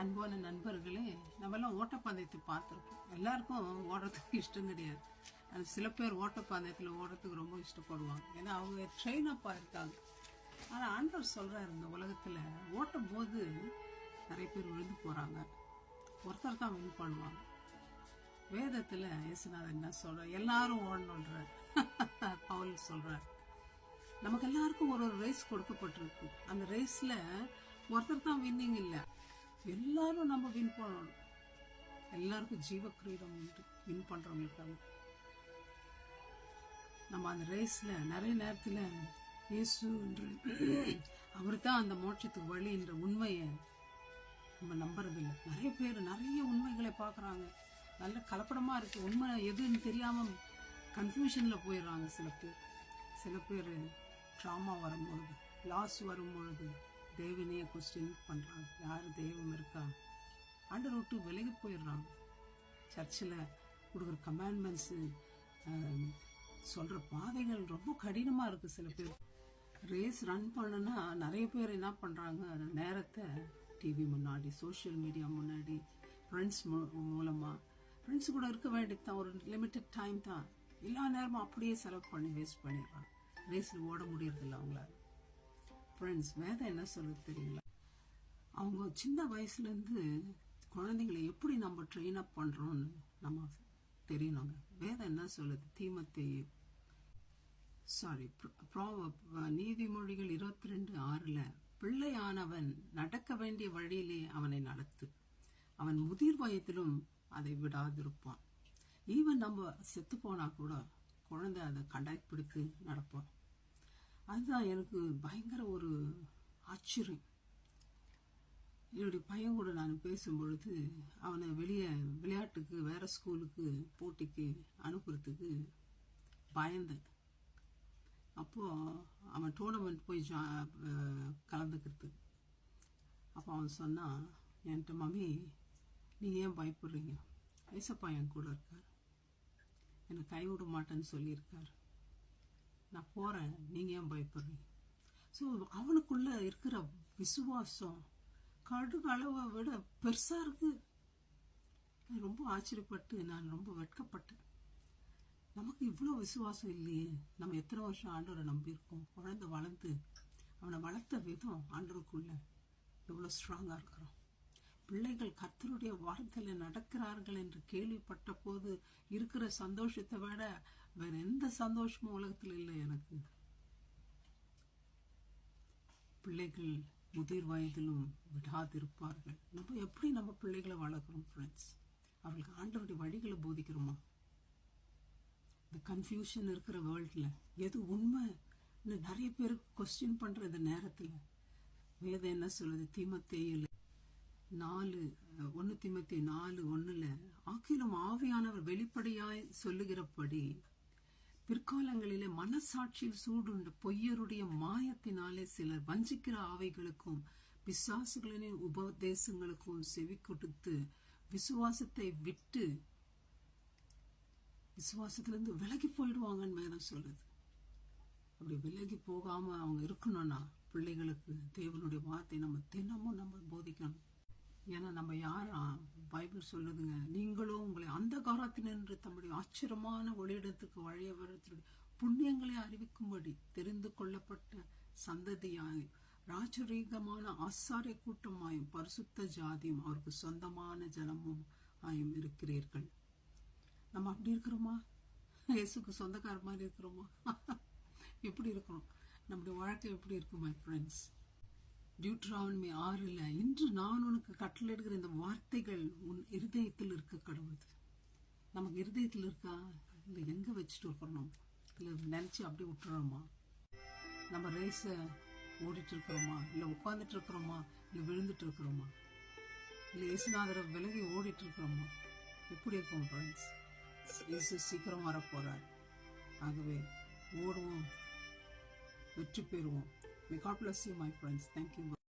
அன்பான நண்பர்களே, நம்மெல்லாம் ஓட்டப்பந்தயத்தை பார்த்துருப்போம். எல்லாருக்கும் ஓடுறதுக்கு இஷ்டம் கிடையாது. ஆனால் சில பேர் ஓட்டப்பந்தயத்தில் ஓடுறதுக்கு ரொம்ப இஷ்டப்படுவாங்க. ஏன்னா அவங்க ட்ரெயின் அப் ஆயிருக்காங்க. ஆனால் ஆண்டவர் சொல்கிறார், இந்த உலகத்தில் ஓட்டும் போது நிறைய பேர் விழுந்து போகிறாங்க, ஒருத்தர் தான் வின் பண்ணுவாங்க. வேதத்தில் இயேசுநாதர் என்ன சொல்கிறார்? எல்லாரும் ஓடணுன்றார். பவுல் சொல்கிறார், நமக்கு எல்லாருக்கும் ஒரு ஒரு ரேஸ் கொடுக்கப்பட்டிருக்கு. அந்த ரேஸில் ஒருத்தர் தான் வின்னிங் இல்லை, எல்லாரும் நம்ம வின் பண்ணணும். எல்லாருக்கும் ஜீவ கிரீடம் உண்டு வின் பண்றவங்களுக்காக. நம்ம அந்த ரேஸ்ல நிறைய நேரத்தில் இயேசு என்று அவர் தான் அந்த மோட்சத்துக்கு வழி என்ற உண்மையை நம்ம நம்புறதில்லை. நிறைய பேர் நிறைய உண்மைகளை பார்க்குறாங்க, நல்ல கலப்படமா இருக்கு, உண்மை எதுன்னு தெரியாம கன்ஃபியூஷன்ல போயிடுறாங்க. சில பேர் ட்ராமா வரும்பொழுது, லாஸ் வரும்பொழுது தேவனையே கொஸ்டின் பண்ணுறாங்க, யார் தெய்வம் இருக்கா, ஆண்டவர் விட்டு விலகி போயிடுறாங்க. சர்ச்சில் கொடுக்குற கமாண்ட்மெண்ட்ஸு, சொல்கிற பாதைகள் ரொம்ப கடினமாக இருக்குது. சில பேர் ரேஸ் ரன் பண்ணுன்னா நிறைய பேர் என்ன பண்ணுறாங்க, நேரத்தை டிவி முன்னாடி, சோஷியல் மீடியா முன்னாடி, ஃப்ரெண்ட்ஸ் மூலமாக, ஃப்ரெண்ட்ஸ் கூட இருக்க வேண்டியது தான், ஒரு லிமிட்டட் டைம் தான், எல்லா நேரமும் அப்படியே செலவு பண்ணி வேஸ்ட் பண்ணிடுறாங்க. ரேஸில் ஓட முடியறதில்ல அவங்களால. ஃப்ரெண்ட்ஸ், வேதம் என்ன சொல்லுது தெரியுங்களா? அவங்க சின்ன வயசுலேருந்து குழந்தைங்களை எப்படி நம்ம ட்ரெயின் அப் பண்ணுறோன்னு நம்ம தெரியணுங்க. வேதம் என்ன சொல்லுது? நீதிமொழிகள் 22:6 பிள்ளையானவன் நடக்க வேண்டிய வழியிலே அவனை நடத்து, அவன் முதிர் வயதிலும் அதை விடாதிருப்பான். ஈவன் நம்ம செத்து போனா கூட குழந்தை அதை கண்டாய்பிடித்து நடப்பான். அதுதான் எனக்கு பயங்கர ஒரு ஆச்சரியம். என்னுடைய பையன் கூட நான் பேசும்பொழுது அவனை வெளியே விளையாட்டுக்கு, வேற ஸ்கூலுக்கு, போட்டிக்கு அனுப்புறதுக்கு பயந்தேன். அப்போது அவன் டோர்னமெண்ட் போய் கலந்துக்கிறதுக்கு. அப்போ அவன் சொன்னான் என்கிட்ட, மம்மி நீங்கள் ஏன் பயப்படுறீங்க? ஏசப்பா என் கூட இருக்கார், என்னை கைவிட மாட்டேன்னு சொல்லியிருக்கார், நான் போகிறேன், நீங்கள் ஏன் பயப்படுறீங்க? ஸோ அவனுக்குள்ள இருக்கிற விசுவாசம் கடுகு அளவை விட பெருசாக இருக்கு. ரொம்ப ஆச்சரியப்பட்டு நான் ரொம்ப வெட்கப்பட்டேன். நமக்கு இவ்வளோ விசுவாசம் இல்லையே. நம்ம எத்தனை வருஷம் ஆண்டவரை நம்பியிருக்கோம். குழந்தை வளர்ந்து அவனை வளர்த்த விதம் ஆண்டவருக்குள்ள எவ்வளோ ஸ்ட்ராங்காக இருக்கிறோம். பிள்ளைகள் கர்த்தருடைய வார்த்தையில் நடக்கிறார்கள் என்று கேள்விப்பட்ட போது இருக்கிற சந்தோஷத்தை விட வேற எந்த சந்தோஷமும் உலகத்தில் இல்லை எனக்கு. பிள்ளைகள் முதிர் வயதிலும் விடாதிருப்பார்கள். நம்ம எப்படி நம்ம பிள்ளைகளை வளர்க்குறோம் ஃப்ரெண்ட்ஸ்? அவர்களுக்கு ஆண்டவருடைய வழிகளை போதிக்கிறோமா? இந்த கன்ஃபியூஷன் இருக்கிற வேர்ல்டில் எது உண்மை நிறைய பேருக்கு கொஸ்டின் பண்ணுற இந்த நேரத்தில் வேதம் என்ன சொல்லுது? தீமோத்தேயு 4:1 ஆக்கிலும் ஆவியானவர் வெளிப்படையாய் சொல்லுகிறபடி பிற்காலங்களிலே மனசாட்சியில் சூடுண்ட பொய்யருடைய மாயத்தினாலே சிலர் வஞ்சிக்கிற ஆவைகளுக்கும் பிசாசுகளின் உபதேசங்களுக்கும் செவி கொடுத்து விசுவாசத்திலிருந்து விலகி போயிடுவாங்கன்னு வேதம் சொல்லுது. அப்படி விலகி போகாம அவங்க இருக்கணும்னா பிள்ளைகளுக்கு தேவனுடைய வார்த்தை நம்ம தினமும் நம்ம போதிக்கணும். ஏன்னா நம்ம யாரா? பைபிள் சொல்லுதுங்க, நீங்களும் உங்களை அந்த காலத்தினின்று தம்முடைய ஆச்சரியமான ஒளியிடத்துக்கு வழியவரத்தினுடைய புண்ணியங்களை அறிவிக்கும்படி தெரிந்து கொள்ளப்பட்ட சந்ததியாயும் ராஜரீகமான ஆசாரிய கூட்டமாயும் பரிசுத்த ஜாதியும் அவருக்கு சொந்தமான ஜனமும் ஆயும் இருக்கிறீர்கள். நம்ம அப்படி இருக்கிறோமா? இயேசுக்கு சொந்தக்கார மாதிரி இருக்கிறோமா? எப்படி இருக்கிறோம்? நம்முடைய வாழ்க்கை எப்படி இருக்கு மை ஃப்ரெண்ட்ஸ்? டியூட்ரானமி 6 இன்று நான் உனக்கு கட்டளையிடுகிற இந்த வார்த்தைகள் உன் இருதயத்தில் இருக்க கடவுது. நமக்கு இருதயத்தில் இருக்கா? இல்லை எங்கே வச்சுட்டு இருக்கிறோம்? இல்லை நினச்சி அப்படியே விட்டுறோமா? நம்ம ரேஸை ஓடிட்டு இருக்கிறோமா? இல்லை உட்காந்துட்டு இருக்கிறோமா? இல்லை விழுந்துட்டு இருக்கிறோமா? இல்லை இயேசுநாதரை விலகி ஓடிட்டு இருக்கிறோமா? எப்படி இருக்கும் ஃப்ரெண்ட்ஸ்? இயேசு சீக்கிரம் வரப்போறார். ஆகவே ஓடுவோம், வெற்றி பெறுவோம். May God bless you, my friends. Thank you.